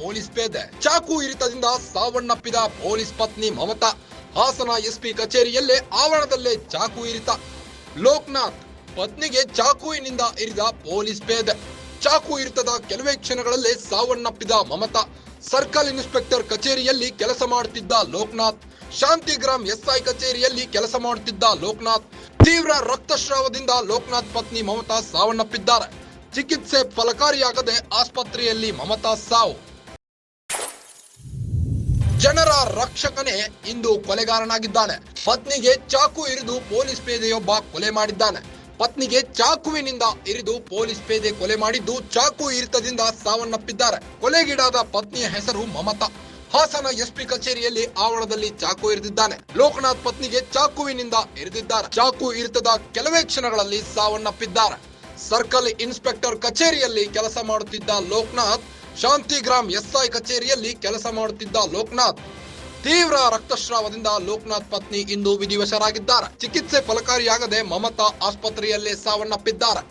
Police ಪೇದೆ. ಚಾಕು ಇರಿತದಿಂದ ಸಾವನ್ನಪ್ಪಿದ ಪೊಲೀಸ್ ಪತ್ನಿ ಮಮತಾ. ಹಾಸನ ಎಸ್ಪಿ ಕಚೇರಿಯಲ್ಲೇ ಆವರಣದಲ್ಲೇ ಚಾಕು ಇರಿತ. ಲೋಕನಾಥ್ ಪತ್ನಿಗೆ ಚಾಕುವಿನಿಂದ ಇರಿದ ಪೊಲೀಸ್ ಪೇದೆ. ಚಾಕು ಇರಿತದ ಕೆಲವೇ ಕ್ಷಣಗಳಲ್ಲೇ ಸಾವನ್ನಪ್ಪಿದ ಮಮತಾ. ಸರ್ಕಲ್ ಇನ್ಸ್ಪೆಕ್ಟರ್ ಕಚೇರಿಯಲ್ಲಿ ಕೆಲಸ ಮಾಡುತ್ತಿದ್ದ ಲೋಕನಾಥ್. ಶಾಂತಿಗ್ರಾಮ್ ಎಸ್ಐ ಕಚೇರಿಯಲ್ಲಿ ಕೆಲಸ ಮಾಡುತ್ತಿದ್ದ ಲೋಕನಾಥ್. ತೀವ್ರ ರಕ್ತಸ್ರಾವದಿಂದ ಲೋಕನಾಥ್ ಪತ್ನಿ ಮಮತಾ ಸಾವನ್ನಪ್ಪಿದ್ದಾರೆ. ಚಿಕಿತ್ಸೆ ಫಲಕಾರಿಯಾಗದೆ ಆಸ್ಪತ್ರೆಯಲ್ಲಿ ಮಮತಾ ಸಾವು. ಜನರ ರಕ್ಷಕನೇ ಇಂದು ಕೊಲೆಗಾರನಾಗಿದ್ದಾನೆ. ಪತ್ನಿಗೆ ಚಾಕು ಇರಿದು ಪೊಲೀಸ್ ಪೇದೆಯೊಬ್ಬ ಕೊಲೆ ಮಾಡಿದ್ದಾನೆ. ಪತ್ನಿಗೆ ಚಾಕುವಿನಿಂದ ಇರಿದು ಪೊಲೀಸ್ ಪೇದೆ ಕೊಲೆ ಮಾಡಿದ್ದು, ಚಾಕು ಇರಿತದಿಂದ ಸಾವನ್ನಪ್ಪಿದ್ದಾರೆ. ಕೊಲೆಗೀಡಾದ ಪತ್ನಿಯ ಹೆಸರು ಮಮತಾ. ಹಾಸನ ಎಸ್ಪಿ ಕಚೇರಿಯಲ್ಲಿ ಆವರಣದಲ್ಲಿ ಚಾಕು ಇರಿದಿದ್ದಾನೆ. ಲೋಕನಾಥ್ ಪತ್ನಿಗೆ ಚಾಕುವಿನಿಂದ ಇರಿದಿದ್ದಾರೆ. ಚಾಕು ಇರಿತದ ಕೆಲವೇ ಕ್ಷಣಗಳಲ್ಲಿ ಸಾವನ್ನಪ್ಪಿದ್ದಾರೆ. ಸರ್ಕಲ್ ಇನ್ಸ್ಪೆಕ್ಟರ್ ಕಚೇರಿಯಲ್ಲಿ ಕೆಲಸ ಮಾಡುತ್ತಿದ್ದ ಲೋಕನಾಥ್. ಶಾಂತಿಗ್ರಾಮ್ ಎಸ್ಐ ಕಚೇರಿಯಲ್ಲಿ ಕೆಲಸ ಮಾಡುತ್ತಿದ್ದ ಲೋಕನಾಥ್. ತೀವ್ರ ರಕ್ತಸ್ರಾವದಿಂದ ಲೋಕನಾಥ್ ಪತ್ನಿ ಇಂದು ವಿಧಿವಶರಾಗಿದ್ದಾರೆ. ಚಿಕಿತ್ಸೆ ಫಲಕಾರಿಯಾಗದೆ ಮಮತಾ ಆಸ್ಪತ್ರೆಯಲ್ಲೇ ಸಾವನ್ನಪ್ಪಿದ್ದಾರೆ.